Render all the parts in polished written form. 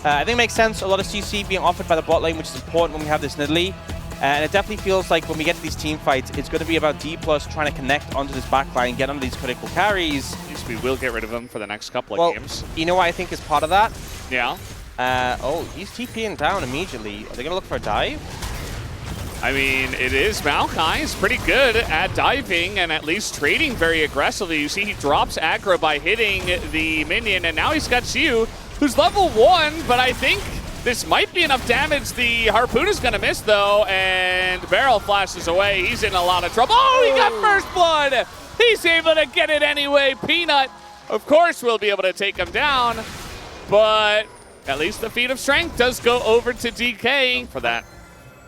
I think it makes sense. A lot of CC being offered by the bot lane, which is important when we have this Nidalee. And it definitely feels like when we get to these team fights, it's going to be about Dplus trying to connect onto this backline, get onto these critical carries. At least we will get rid of him for the next couple of games. You know what I think is part of that? Yeah. Oh, he's TPing down immediately. Are they going to look for a dive? I mean, it is Maokai. He's pretty good at diving and at least trading very aggressively. You see he drops aggro by hitting the minion, and now he's got Xiu, who's level 1, but I think this might be enough damage. The Harpoon is going to miss, though, and Barrel flashes away. He's in a lot of trouble. Oh, he got first blood! He's able to get it anyway. Peanut, of course, will be able to take him down, but at least the feat of strength does go over to DK for that.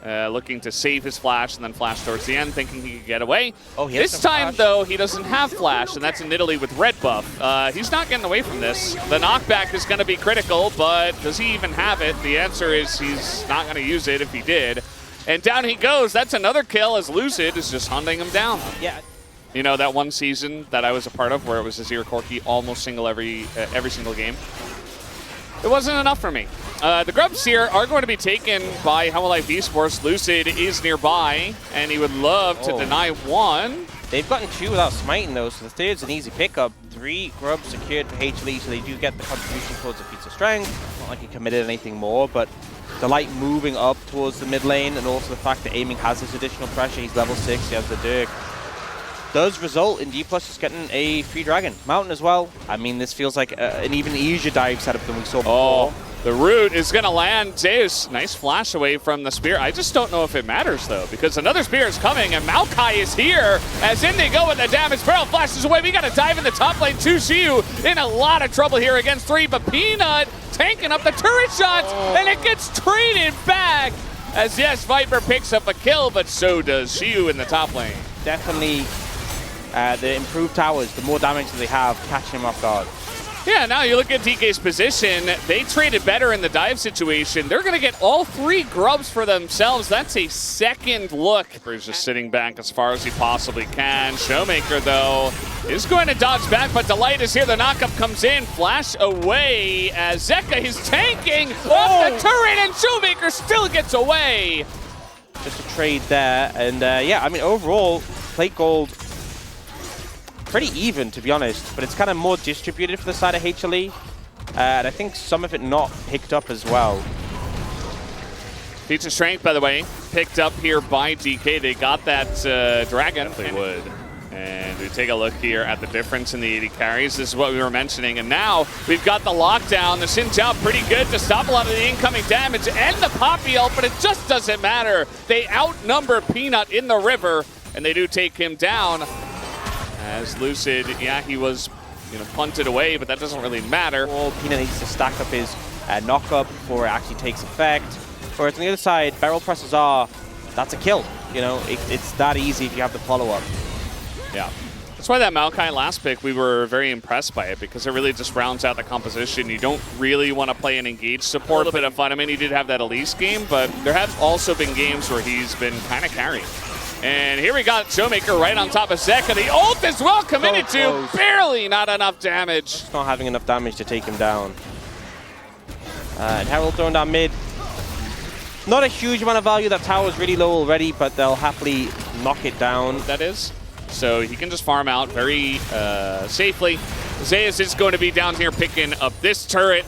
Looking to save his flash and then flash towards the end, thinking he could get away. Oh, this time, though, he doesn't have flash, and that's in Italy with red buff. He's not getting away from this. The knockback is going to be critical, but does he even have it? The answer is he's not going to use it if he did. And down he goes. That's another kill as Lucid is just hunting him down. Yeah. You know, that one season that I was a part of where it was Azir Corki almost single every single game? It wasn't enough for me. The grubs here are going to be taken by Hanwha Life Esports. Lucid is nearby, and he would love to deny one. They've gotten 2 without smiting, though, so the third's an easy pickup. 3 grubs secured for HLE, so they do get the contribution towards the feats of strength. Not like he committed anything more, but the light moving up towards the mid lane, and also the fact that aiming has this additional pressure. He's level 6, he has the Dirk. Does result in Dplus just getting a free dragon. Mountain as well. I mean, this feels like an even easier dive setup than we saw before. The root is going to land. Zeus, nice flash away from the spear. I just don't know if it matters, though, because another spear is coming, and Maokai is here. As in they go with the damage. Barrel flashes away. We got to dive in the top lane. 2 Xiu in a lot of trouble here against 3, but Peanut tanking up the turret shots, and it gets traded back. As yes, Viper picks up a kill, but so does Xiu in the top lane. Definitely the improved towers, the more damage that they have, catching him off guard. Yeah, now you look at DK's position. They traded better in the dive situation. They're going to get all 3 grubs for themselves. That's a second look. He's just sitting back as far as he possibly can. Showmaker, though, is going to dodge back, but Delight is here. The knockup comes in. Flash away as Zeka is tanking off the turret, and Showmaker still gets away. Just a trade there. And yeah, I mean, overall, plate gold pretty even, to be honest, but it's kind of more distributed for the side of HLE, and I think some of it not picked up as well. Feats of strength, by the way, picked up here by DK. They got that dragon. They would. And we take a look here at the difference in the 80 carries. This is what we were mentioning. And now we've got the lockdown. The Xin Zhao pretty good to stop a lot of the incoming damage and the Poppy ult, but it just doesn't matter. They outnumber Peanut in the river, and they do take him down. As Lucid, yeah, he was, punted away, but that doesn't really matter. Peanut needs to stack up his knockup before it actually takes effect. Whereas on the other side, barrel presses are, that's a kill. It's that easy if you have the follow-up. Yeah. That's why that Maokai last pick, we were very impressed by it, because it really just rounds out the composition. You don't really want to play an engaged support, but of fun. I mean, he did have that Elise game, but there have also been games where he's been kind of carrying. And here we got Showmaker right on top of Zeka. The ult is well committed to. Barely not enough damage. Just not having enough damage to take him down. And Herald throwing down mid. Not a huge amount of value. That tower's really low already, but they'll happily knock it down. That is. So he can just farm out very safely. Zeus is going to be down here picking up this turret.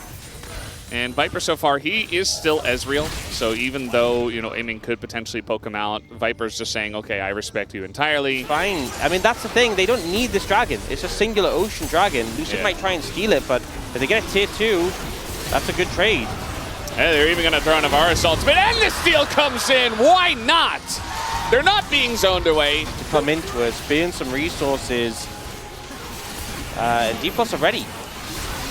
And Viper so far, he is still Ezreal. So even though, aiming could potentially poke him out, Viper's just saying, okay, I respect you entirely. Fine. I mean, that's the thing. They don't need this dragon. It's a singular ocean dragon. Lucid might try and steal it, but if they get a tier 2, that's a good trade. Hey, they're even going to throw an Avaris ultimate, and the steal comes in. Why not? They're not being zoned away. To come into us, being some resources. And Dplus are ready.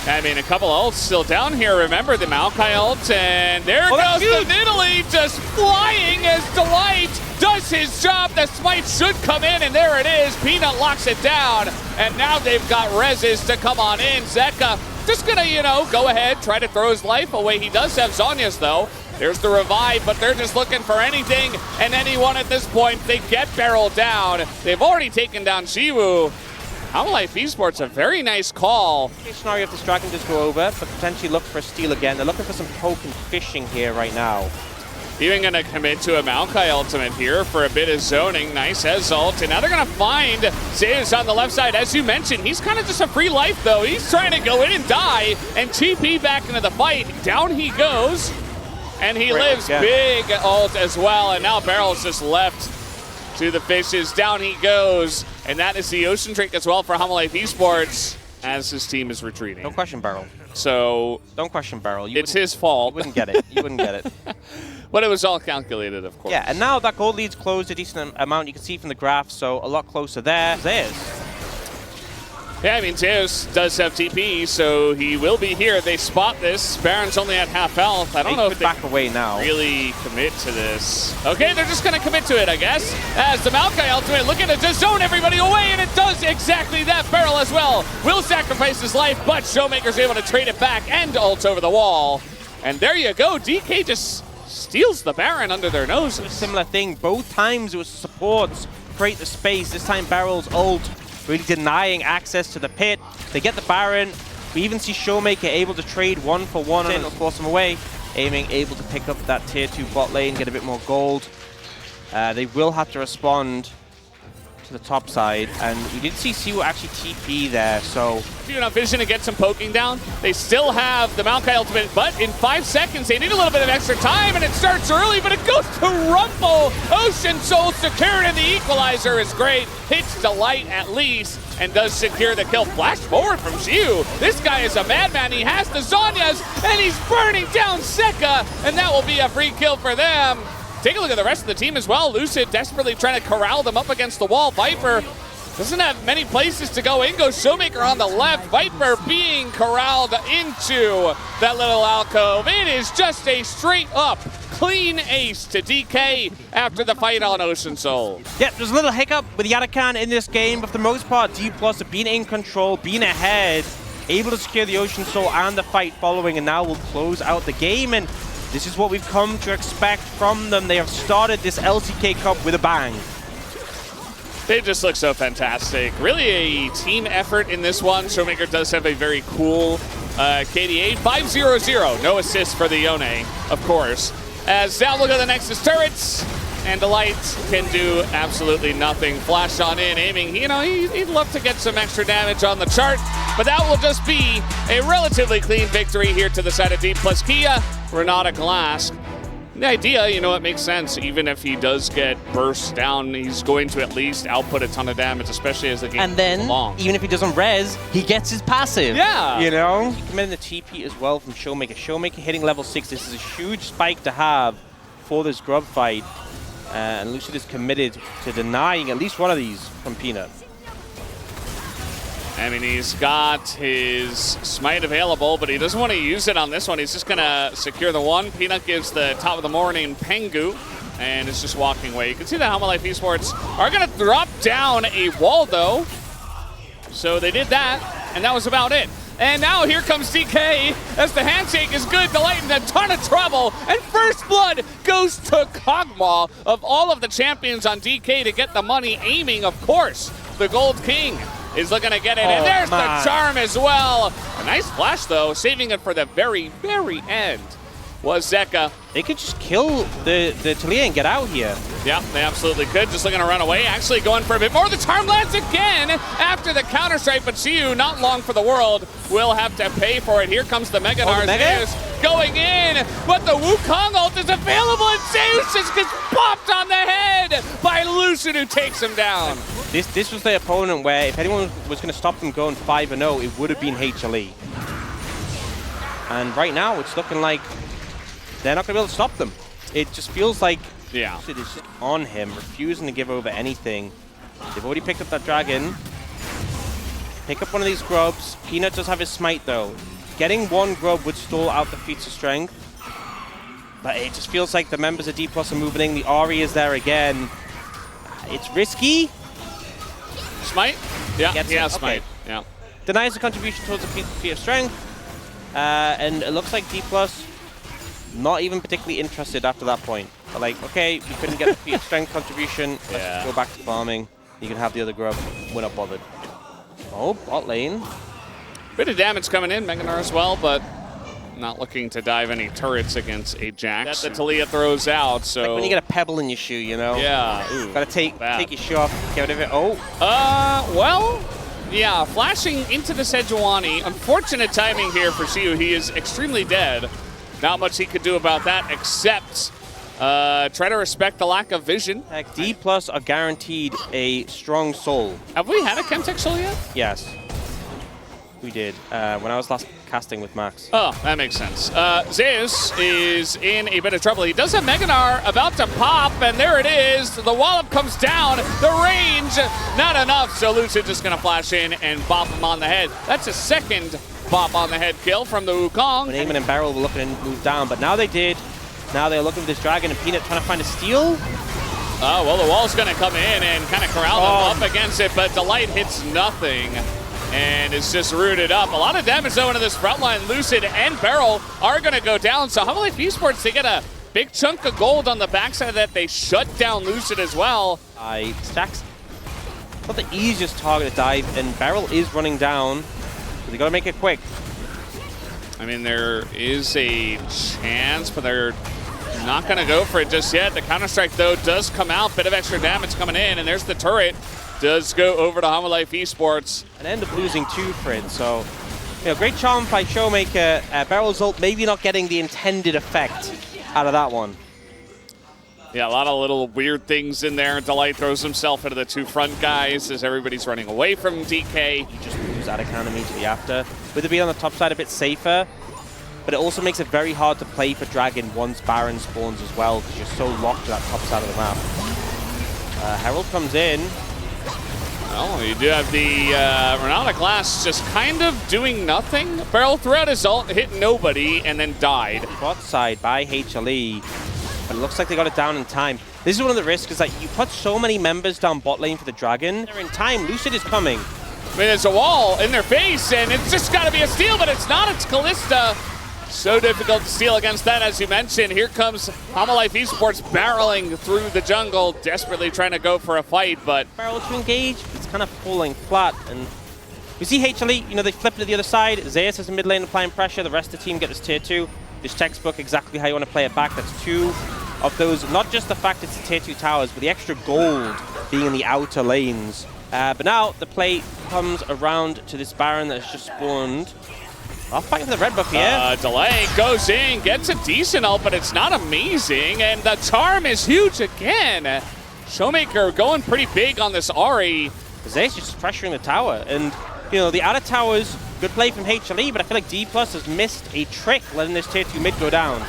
I mean, a couple ults still down here. Remember the Maokai ult, and there goes the Nidalee just flying as Delight does his job. The smite should come in, and there it is. Peanut locks it down, and now they've got Reses to come on in. Zeka just gonna, go ahead, try to throw his life away. He does have Zhonya's, though. There's the revive, but they're just looking for anything and anyone at this point. They get barreled down. They've already taken down Xiu. Hanwha Life Esports, a very nice call. Scenario if this dragon does go over, but potentially look for a steal again. They're looking for some poke and fishing here right now. Even going to commit to a Maokai ultimate here for a bit of zoning. Nice Ez ult. And now they're going to find Zeus on the left side. As you mentioned, he's kind of just a free life, though. He's trying to go in and die and TP back into the fight. Down he goes. And he lives. Big ult as well. And now Barrel's just left to the fishes. Down he goes. And that is the Ocean Drake as well for Hanwha Life Esports as his team is retreating. Don't question Barrel. So don't question Barrel. It's his fault. You wouldn't get it. You wouldn't get it. But it was all calculated, of course. Yeah, and now that gold lead's closed a decent amount. You can see from the graph, so a lot closer there. Zeus. Yeah, I mean, Zeus does have TP, so he will be here. They spot this. Baron's only at half health. I don't know if they back away now. Really commit to this. Okay, they're just going to commit to it, I guess. As the Maokai ultimate looking to just zone everybody away, and it does exactly that. Barrel as well will sacrifice his life, but Showmaker's able to trade it back and ult over the wall. And there you go. DK just steals the Baron under their noses. Similar thing. Both times it was supports create the space. This time Barrel's ult really denying access to the pit. They get the Baron. We even see Showmaker able to trade 1-for-1 and force him away. Aiming able to pick up that tier 2 bot lane, get a bit more gold. They will have to respond to the top side, and we did see Siwa actually TP there, so... Enough vision to get some poking down. They still have the Maokai ultimate, but in 5 seconds, they need a little bit of extra time, and it starts early, but it goes to Rumble. Ocean Soul secured, and the equalizer is great. Hits Delight at least, and does secure the kill. Flash forward from Xiu. This guy is a madman. He has the Zhonya's, and he's burning down Seka, and that will be a free kill for them. Take a look at the rest of the team as well. Lucid desperately trying to corral them up against the wall. Viper doesn't have many places to go in. Goes Showmaker on the left. Viper being corralled into that little alcove. It is just a straight up clean ace to DK after the fight on Ocean Soul. Yep, there's a little hiccup with Yadakan in this game, but for the most part, Dplus have been in control, been ahead, able to secure the Ocean Soul and the fight following, and now will close out the game. And this is what we've come to expect from them. They have started this LCK Cup with a bang. They just look so fantastic. Really a team effort in this one. Showmaker does have a very cool KDA. 5-0-0. No assist for the Yone, of course. As now look at the Nexus turrets. And Delight can do absolutely nothing. Flash on in, aiming. You know, he'd love to get some extra damage on the chart. But that will just be a relatively clean victory here to the side of Dplus KIA. Renata Glass. The idea, you know, it makes sense. Even if he does get burst down, he's going to at least output a ton of damage, especially as the game and then, goes along. Even if he doesn't res, he gets his passive. Yeah. You know? He committed the TP as well from Showmaker. Showmaker hitting level 6. This is a huge spike to have for this grub fight. And Lucid is committed to denying at least one of these from Peanut. I mean, he's got his smite available, but he doesn't want to use it on this one. He's just going to secure the one. Peanut gives the top of the morning Pengu, and is just walking away. You can see that Hanwha Life Esports are going to drop down a wall, though. So they did that, and that was about it. And now here comes DK as the handshake is good. Delight in a ton of trouble. And first blood goes to Kog'Maw of all of the champions on DK to get the money, aiming, of course. The Gold King is looking to get it. And there's the charm as well. A nice flash, though, saving it for the very, very end was Zeka. They could just kill the Talia and get out here. Yeah, they absolutely could. Just looking to run away. Actually going for a bit more. The charm lands again after the counter strike, but Xiu, not long for the world, will have to pay for it. Here comes the Mega Narz going in, but the Wukong ult is available, and Zeus just gets popped on the head by Lucid, who takes him down. This was the opponent where if anyone was going to stop them going 5-0, it would have been HLE. And right now, it's looking like they're not going to be able to stop them. It just feels like Lucid is just on him, refusing to give over anything. They've already picked up that dragon. Pick up one of these grubs. Peanut does have his smite, though. Getting one grub would stall out the feats of strength. But it just feels like the members of Dplus are moving in. The Ahri is there again. It's risky. Smite? Yeah, he has smite. Yeah. Denies the contribution towards the feat of strength. And it looks like Dplus not even particularly interested after that point. But like, okay, we couldn't get the feat of strength contribution. Let's just go back to farming. You can have the other grub. We're not bothered. Oh, bot lane. Bit of damage coming in, Meganar as well, but not looking to dive any turrets against a Jax that Talia throws out. So like when you get a pebble in your shoe, you know? Yeah. Ooh, gotta take your shoe off, get rid of it. Oh. Well, yeah, flashing into the Sejuani. Unfortunate timing here for Siu. He is extremely dead. Not much he could do about that except try to respect the lack of vision. Heck, Dplus are guaranteed a strong soul. Have we had a Chemtech soul yet? Yes. We did, when I was last casting with Max. Oh, that makes sense. Zeus is in a bit of trouble. He does have Meganar about to pop, and there it is. The wallop comes down. The range, not enough. So Lucid just going to flash in and bop him on the head. That's a second bop on the head kill from the Wukong. When Eamon and Beryl were looking to move down, but now they did. Now they're looking for this dragon, and Peanut trying to find a steal. Oh, well, the wall's going to come in and kind of corral them up against it, but Delight hits nothing. And it's just rooted up. A lot of damage, though, into this front line. Lucid and Beryl are going to go down. So Hanwha Life Esports, they get a big chunk of gold on the backside of that. They shut down Lucid as well. Stacks not the easiest target to dive, and Beryl is running down. So they got to make it quick. I mean, there is a chance, but they're not going to go for it just yet. The Counter-Strike, though, does come out. Bit of extra damage coming in, and there's the turret. Does go over to Hanwha Life Esports. And end up losing 2 for it, so great charm by Showmaker. Beryl's ult maybe not getting the intended effect out of that one. Yeah, a lot of little weird things in there. Delight throws himself into the 2 front guys as everybody's running away from DK. You just lose that account immediately after. With it being on the top side a bit safer, but it also makes it very hard to play for Dragon once Baron spawns as well, because you're so locked to that top side of the map. Herald comes in. Well, you do have the Renata Glass just kind of doing nothing. Beryl threw out his ult, hit nobody, and then died. Bot side by HLE, but it looks like they got it down in time. This is one of the risks, is that you put so many members down bot lane for the Dragon. They're in time. Lucid is coming. I mean, there's a wall in their face, and it's just got to be a steal, but it's not. It's Kalista. So difficult to steal against that, as you mentioned. Here comes Hanwha Life Esports barreling through the jungle, desperately trying to go for a fight, but Beryl to engage, it's kind of falling flat, and we see HLE, they flip it to the other side. Zeus is in mid lane applying pressure, the rest of the team get this tier 2. This textbook, exactly how you want to play it back. That's 2 of those, not just the fact it's the tier 2 towers, but the extra gold being in the outer lanes. But now the play comes around to this Baron that has just spawned. I'll fight for the red buff here. Delay goes in, gets a decent ult, but it's not amazing. And the charm is huge again. Showmaker going pretty big on this Ahri. Zeus just pressuring the tower. And, the outer towers, good play from HLE, but I feel like Dplus has missed a trick letting this tier 2 mid go down.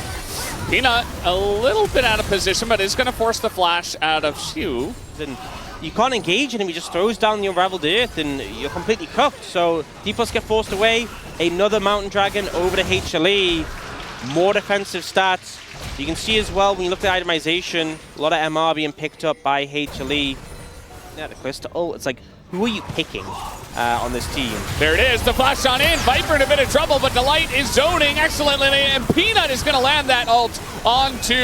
Peanut a little bit out of position, but is going to force the flash out of Siu. Then you can't engage him, he just throws down the unraveled earth and you're completely cooked. So Dplus get forced away. Another Mountain Dragon over to HLE. More defensive stats. You can see as well when you look at the itemization, a lot of MR being picked up by HLE. Yeah, the Calista ult, it's like, who are you picking on this team? There it is, the flash on in. Viper in a bit of trouble, but Delight is zoning excellently, and Peanut is going to land that ult onto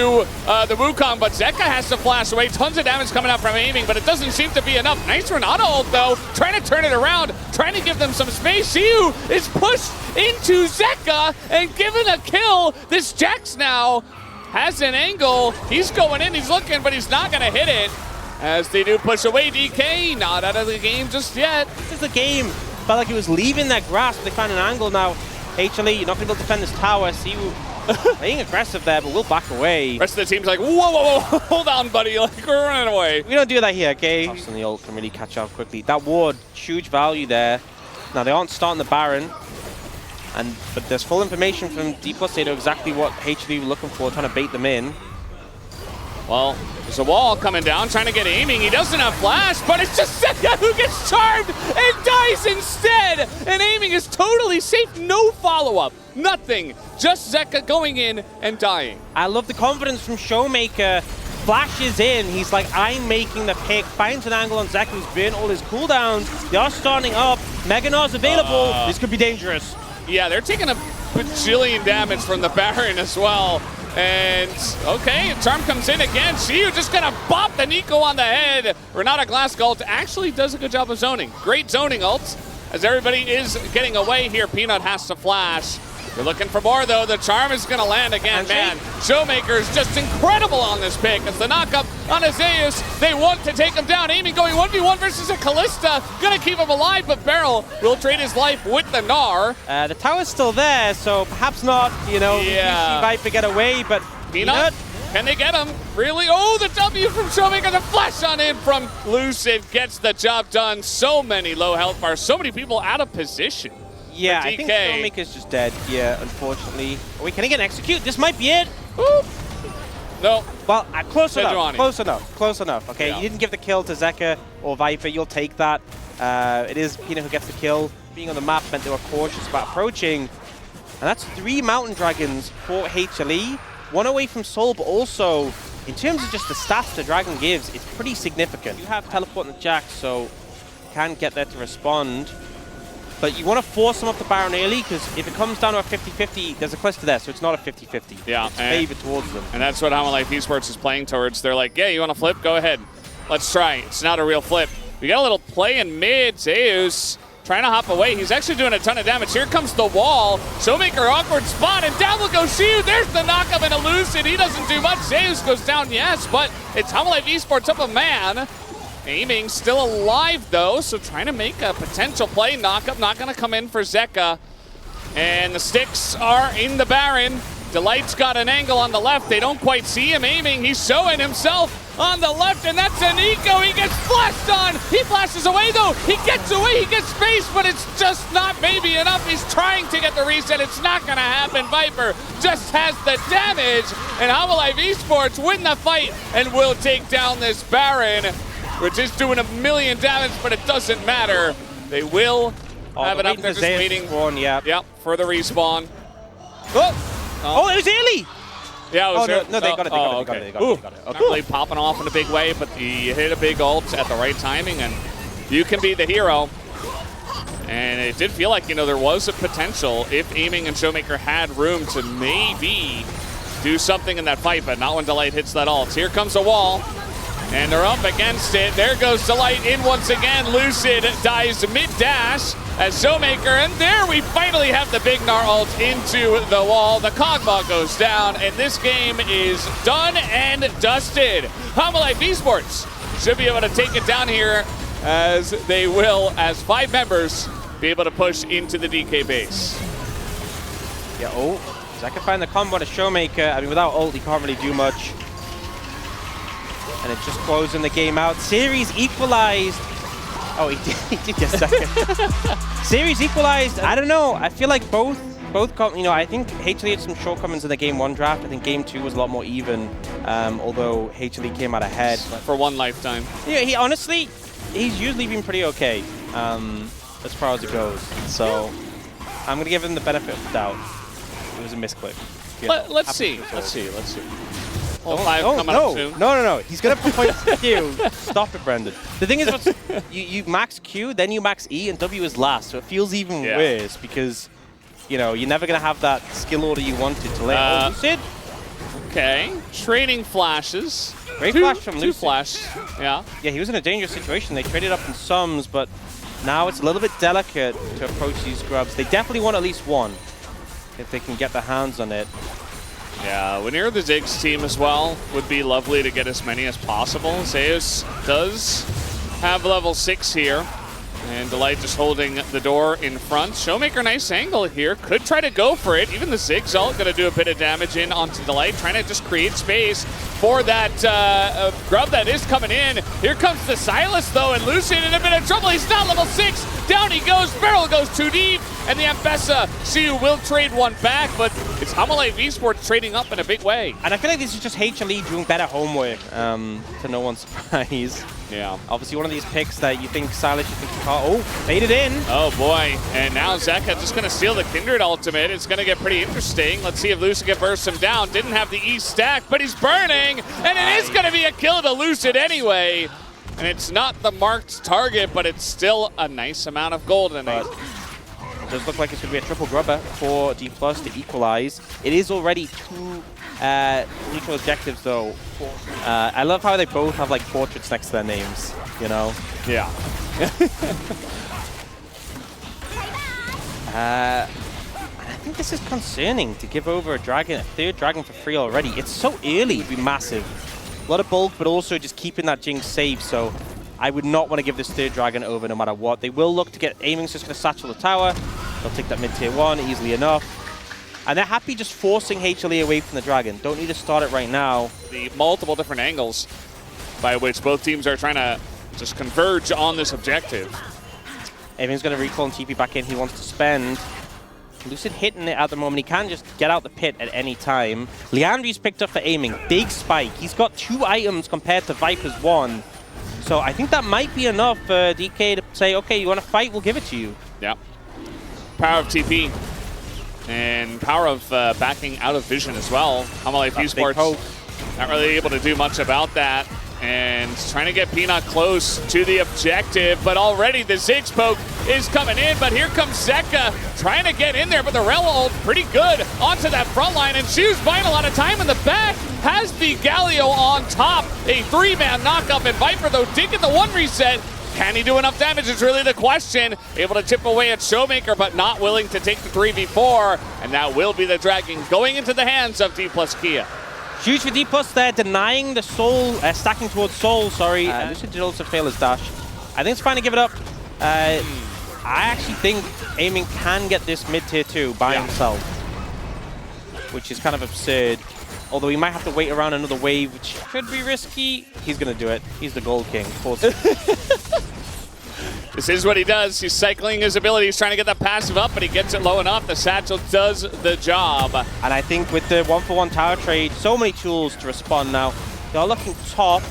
the Wukong, but Zeka has to flash away. Tons of damage coming out from aiming, but it doesn't seem to be enough. Nice Renata ult, though, trying to turn it around, trying to give them some space. Siu is pushed into Zeka and given a kill. This Jax now has an angle. He's going in, he's looking, but he's not going to hit it. As they do push away, DK, not out of the game just yet. This is the game. Felt like it was leaving that grasp. They found an angle now. HLE, you're not going to be able to defend this tower. See you playing aggressive there, but we'll back away. Rest of the team's like, whoa, whoa, whoa, hold on, buddy. Like, we're running away. We don't do that here, okay? And the ult can really catch up quickly. That ward, huge value there. Now, they aren't starting the Baron. But there's full information from Dplus. They know exactly what HLE were looking for, trying to bait them in. Well, there's a wall coming down, trying to get aiming. He doesn't have flash, but it's just Zeka who gets charmed and dies instead. And aiming is totally safe. No follow-up. Nothing. Just Zeka going in and dying. I love the confidence from Showmaker. Flashes in. He's like, I'm making the pick. Finds an angle on Zeka, who's burnt all his cooldowns. They are starting up. Meganar's available. This could be dangerous. Yeah, they're taking a bajillion damage from the Baron as well. And, okay, Charm comes in again. Siu just gonna bop the Nico on the head. Renata Glass ult actually does a good job of zoning. Great zoning ult. as everybody is getting away here. Peanut has to flash. You're looking for more, though. The charm is going to land again, man. Showmaker is just incredible on this pick. As the knockup on Azeus, they want to take him down. Aiming going 1v1 versus a Kalista. Going to keep him alive, but Beryl will trade his life with the Gnar. The tower's still there, so perhaps not, you know, Yeah. see Viper get away, but Peanut, can they get him? Really? Oh, the W from Showmaker. The flash on in from Lucid gets the job done. So many low health bars. So many people out of position. yeah, I think Showmaker's just dead here, unfortunately. Wait, can he get an execute? This might be it. Ooh. No. Well, close enough, Sejuani. close enough, okay? Yeah. You didn't give the kill to Zeka or Viper, you'll take that. It is Peanut who gets the kill. Being on the map meant they were cautious about approaching. And that's 3 Mountain Dragons for HLE. 1 away from Soul, but also, in terms of just the stats the Dragon gives, it's pretty significant. You have teleport on the Jack, so you can get there to respond. But you want to force them up the Baron early, because if it comes down to a 50-50, there's a Kalista there, so it's not a 50-50. Yeah, it's favor towards them. And that's what Hanwha Life Esports is playing towards. They're like, yeah, you want to flip? Go ahead. Let's try. It's not a real flip. We got a little play in mid. Zeus trying to hop away. He's actually doing a ton of damage. Here comes the wall. Showmaker, awkward spot, and down will go Shiu. There's the knockup and Elucid. He doesn't do much. Zeus goes down, yes, but it's Hanwha Life Esports up a man. Aiming still alive, though, so trying to make a potential play. Knockup not going to come in for Zeka. And the sticks are in the Baron. Delight's got an angle on the left. They don't quite see him aiming. He's showing himself on the left, and that's an eco. He gets flashed on. He flashes away, though. He gets away. He gets space, but it's just not maybe enough. He's trying to get the reset. It's not going to happen. Viper just has the damage, and Hanwha Life Esports win the fight and will take down this Baron, which is doing a million damage, but it doesn't matter. They will have it up there just waiting. Yep, for the respawn. Oh, it was early! Yeah, it was no, they got it, they got it. Not really popping off in a big way, but he hit a big ult at the right timing, and you can be the hero. And it did feel like, you know, there was a potential if Aiming and Showmaker had room to maybe do something in that fight, but not when Delight hits that ult. Here comes a wall. And they're up against it. There goes Delight in once again. Lucid dies mid-dash as Showmaker, and there we finally have the big Gnar ult into the wall. The Kog'Maw goes down, and this game is done and dusted. Hanwha Life Esports should be able to take it down here, as they will, as 5 members, be able to push into the DK base. Yeah, Zeka find the combo to Showmaker. I mean, without ult, he can't really do much. And it's just closing the game out. Series equalized. Oh, he did get second. Series equalized. I don't know. I feel like both, you know, I think HLE had some shortcomings in the Game 1 draft. I think Game 2 was a lot more even, although HLE came out ahead. For one lifetime. Yeah, he honestly, he's usually been pretty okay as far as it goes. So I'm going to give him the benefit of the doubt. It was a misclick. Let's see. Well, No. He's going to point Q. Stop it, Brendan. The thing is, you max Q, then you max E, and W is last. So it feels even worse because, you know, you're never going to have that skill order you wanted to lay. Lucid? Okay. Trading flashes. Great flash from Lucid. 2 flash. Yeah. Yeah, he was in a dangerous situation. They traded up in sums, but now it's a little bit delicate to approach these grubs. They definitely want at least one if they can get their hands on it. Yeah, when you're the Ziggs team as well, would be lovely to get as many as possible. Zeus does have level 6 here. And Delight just holding the door in front. Showmaker, nice angle here. Could try to go for it. Even the Ziggs ult going to do a bit of damage in onto Delight. Trying to just create space for that grub that is coming in. Here comes the Silas, though, and Lucid in a bit of trouble. He's not level 6. Down he goes. Beryl goes too deep. And the Ambessa, Siu will trade one back, but it's Hanwha Life Esports trading up in a big way. And I feel like this is just HLE doing better homework, to no one's surprise. Yeah. Obviously one of these picks that you think Silas, you think you can't. Oh, faded in. Oh boy, and now Zeka just gonna steal the Kindred ultimate. It's gonna get pretty interesting. Let's see if Lucid can burst him down. Didn't have the E stack, but he's burning, and it is gonna be a kill to Lucid anyway. And it's not the marked target, but it's still a nice amount of gold in it. It does look like it's going to be a triple grubber for Dplus to equalize. It is already 2 neutral objectives, though. I love how they both have like portraits next to their names, you know? Yeah. I think this is concerning to give over a third dragon for free already. It's so early to be massive. A lot of bulk, but also just keeping that Jinx safe. So I would not want to give this third dragon over no matter what. They will look to get aiming's just going to satchel the tower. They'll take that mid-tier 1 easily enough. And they're happy just forcing HLE away from the dragon. Don't need to start it right now. The multiple different angles by which both teams are trying to just converge on this objective. Aiming's going to recall and TP back in. He wants to spend. Lucid hitting it at the moment. He can just get out the pit at any time. Leandri's picked up for aiming. Big spike. He's got 2 items compared to Viper's 1. So I think that might be enough for DK to say, okay, you want to fight? We'll give it to you. Yeah. Power of TP. And power of backing out of vision as well. Hanwha Life Esports not really able to do much about that. And trying to get Peanut close to the objective, but already the Ziggs poke is coming in, but here comes Zeka trying to get in there, but the Rel ult pretty good onto that front line, and Shu's buying a lot of time in the back, has the Galio on top, a 3-man knockup, and Viper though digging the 1 reset. Can he do enough damage is really the question. Able to chip away at Showmaker, but not willing to take the 3v4, and that will be the dragon going into the hands of Dplus KIA. Huge for Dplus there, denying the soul, stacking towards soul, sorry. Lucid did also fail his dash. I think it's fine to give it up. I actually think aiming can get this mid-tier 2 by himself, which is kind of absurd. Although he might have to wait around another wave, which could be risky. He's going to do it. He's the Gold King. Of course. This is what he does. He's cycling his abilities, trying to get that passive up, but he gets it low enough. The satchel does the job. And I think with the 1-for-1 tower trade, so many tools to respond now. They're looking top.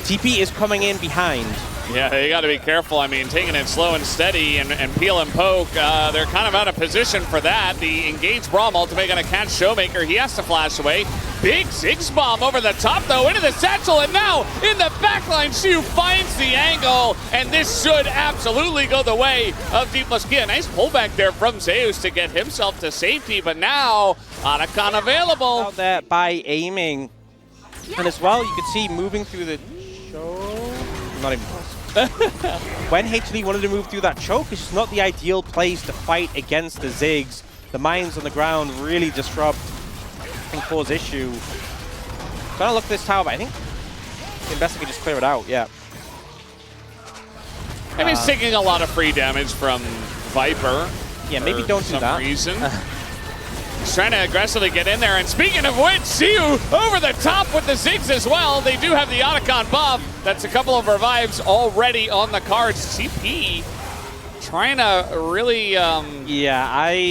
TP is coming in behind. Yeah, you got to be careful. I mean, taking it slow and steady and peel and poke, they're kind of out of position for that. The engaged Braum ultimate going to catch Showmaker. He has to flash away. Big Ziggs bomb over the top, though, into the satchel, and now in the backline, Shu finds the angle, and this should absolutely go the way of Dplus KIA. Nice pullback there from Zeus to get himself to safety, but now Otacon available. Out there by aiming. And as well, you can see moving through the not even close. When HLE wanted to move through that choke, it's just not the ideal place to fight against the Ziggs. The mines on the ground really disrupt and cause issue. Trying to look at this tower, but I think the investor can just clear it out, yeah. I mean, he's taking a lot of free damage from Viper. Yeah, maybe don't do that. For some reason. He's trying to aggressively get in there, and speaking of which, Siu over the top with the Ziggs as well. They do have the Otacon buff. That's a couple of revives already on the cards. CP trying to really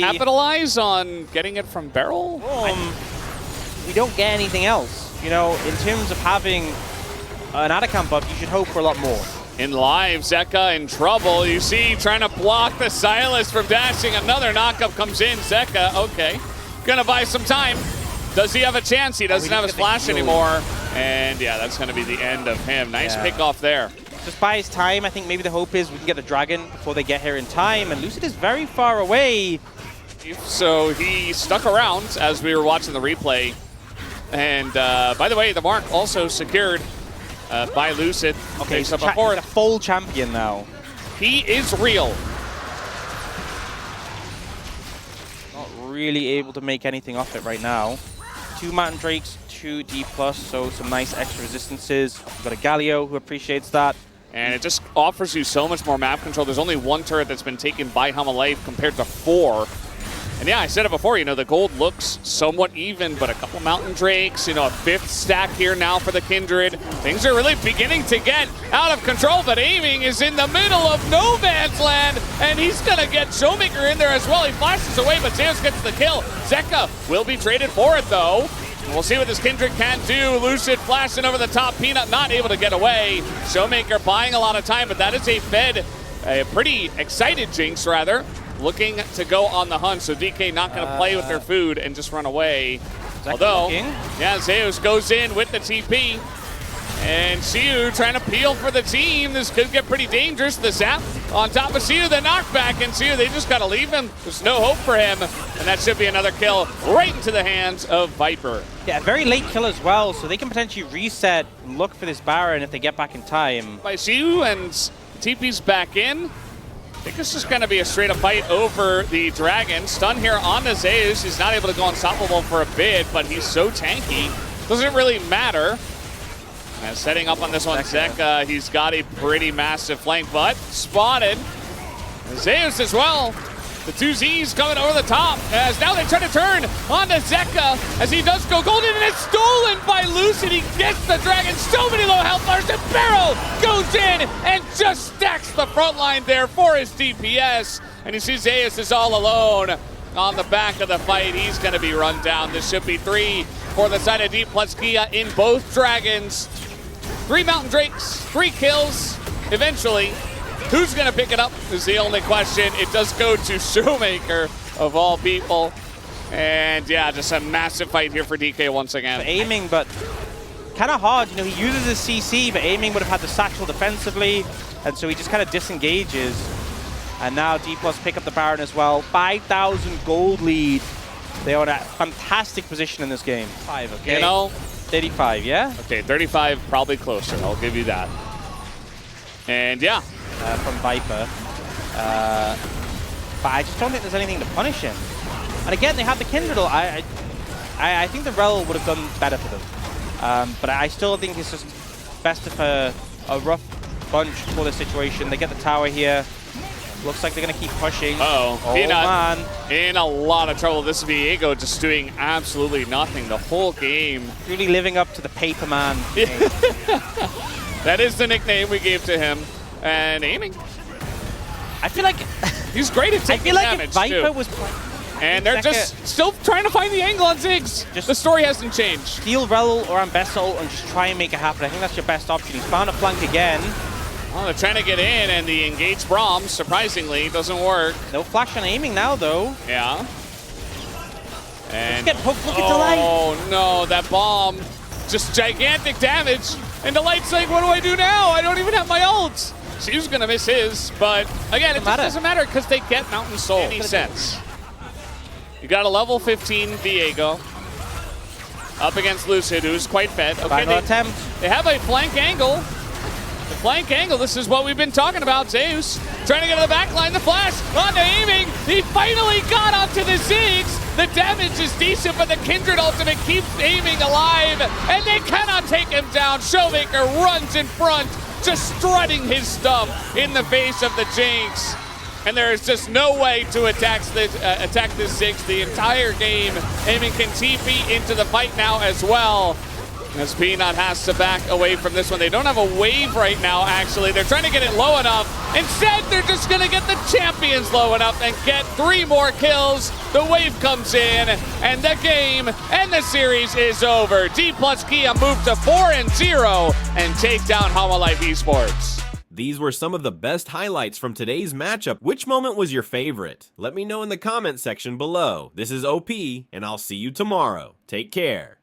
capitalize on getting it from Barrel. We don't get anything else. You know, in terms of having an Otacon buff, you should hope for a lot more. In live, Zeka in trouble. You see, trying to block the Silas from dashing. Another knockup comes in. Zeka, okay. Gonna buy some time. Does he have a chance? He doesn't have his flash anymore. And yeah, that's gonna be the end of him. Nice pick off there. Just buy his time. I think maybe the hope is we can get the dragon before they get here in time. And Lucid is very far away. So he stuck around as we were watching the replay. And by the way, the mark also secured by Lucid. Okay, so he's a full champion now. He is real. Not really able to make anything off it right now. 2 Mountain Drakes, 2 Dplus, so some nice extra resistances. We've got a Galio who appreciates that. And it just offers you so much more map control. There's only 1 turret that's been taken by Hanwha Life compared to 4. And yeah, I said it before, you know, the gold looks somewhat even, but a couple Mountain Drakes, you know, a 5th stack here now for the Kindred. Things are really beginning to get out of control, but aiming is in the middle of no man's land, and he's gonna get Showmaker in there as well. He flashes away, but Zeus gets the kill. Zeka will be traded for it, though. And we'll see what this Kindred can do. Lucid flashing over the top, Peanut not able to get away. Showmaker buying a lot of time, but that is a pretty excited Jinx, rather. Looking to go on the hunt, so DK not going to play with their food and just run away. Although, yeah, Zeus goes in with the TP. And Siu trying to peel for the team. This could get pretty dangerous. The zap on top of Siu, the knockback, and Siu, they just got to leave him. There's no hope for him. And that should be another kill right into the hands of Viper. Yeah, a very late kill as well, so they can potentially reset and look for this Baron if they get back in time. By Siu, and TP's back in. I think this is going to be a straight up fight over the Dragon. Stun here on the Zeus. He's not able to go unstoppable for a bit, but he's so tanky. Doesn't really matter. And setting up on this one, Zeka, he's got a pretty massive flank, but spotted. Zeus as well. The two Z's coming over the top as now they try to turn on to Zeka as he does go golden, and it's stolen by Lucid. He gets the Dragon, so many low health bars, and Barrow goes in and just stacks the front line there for his DPS. And you see Zeus is all alone on the back of the fight. He's going to be run down. This should be 3 for the side of Dplus KIA in both Dragons. 3 Mountain Drakes, 3 kills. Eventually, who's going to pick it up is the only question. It does go to Showmaker, of all people. And yeah, just a massive fight here for DK once again. Aiming, but kind of hard. You know, he uses his CC, but aiming would have had the satchel defensively. And so he just kind of disengages. And now Dplus pick up the Baron as well. 5,000 gold lead. They are in a fantastic position in this game. 5, okay? You know, 35, yeah? Okay, 35, probably closer. I'll give you that. And yeah. From Viper. But I just don't think there's anything to punish him. And again, they have the Kindred. I think the Rel would have done better for them. But I still think it's just best of a rough bunch for this situation. They get the tower here. Looks like they're going to keep pushing. Uh-oh. Oh, Peanut man. In a lot of trouble. This is Viego just doing absolutely nothing the whole game. Really living up to the Paper Man. That is the nickname we gave to him. And aiming. I feel like he's great at taking damage, if Viper too. was And they're just still trying to find the angle on Ziggs. Just the story hasn't changed. Steal Rel or Ambessa and just try and make it happen. I think that's your best option. He's found a flank again. Oh, they're trying to get in, and the engaged Braum, surprisingly, doesn't work. No flash on aiming now, though. Yeah. And let's get hooked. Look at Delight. Oh, no, that bomb. Just gigantic damage. And Delight's like, what do I do now? I don't even have my ult. She was going to miss his, but again, it just doesn't matter because they get Mountain Soul. Any sense. You got a level 15 Viego up against Lucid, who's quite fed. Okay, they have a flank angle. The flank angle, this is what we've been talking about. Zeus trying to get to the back line, the flash, on to aiming. He finally got onto the Ziggs. The damage is decent, but the Kindred ultimate keeps aiming alive, and they cannot take him down. Showmaker runs in front, just strutting his stuff in the face of the Jinx. And there is just no way to attack this Ziggs the entire game. Aiming can TP into the fight now as well. As Peanut has to back away from this one. They don't have a wave right now, actually. They're trying to get it low enough. Instead, they're just going to get the champions low enough and get 3 more kills. The wave comes in, and the game and the series is over. Dplus KIA move to 4-0 and take down Hanwha Life Esports. These were some of the best highlights from today's matchup. Which moment was your favorite? Let me know in the comment section below. This is OP, and I'll see you tomorrow. Take care.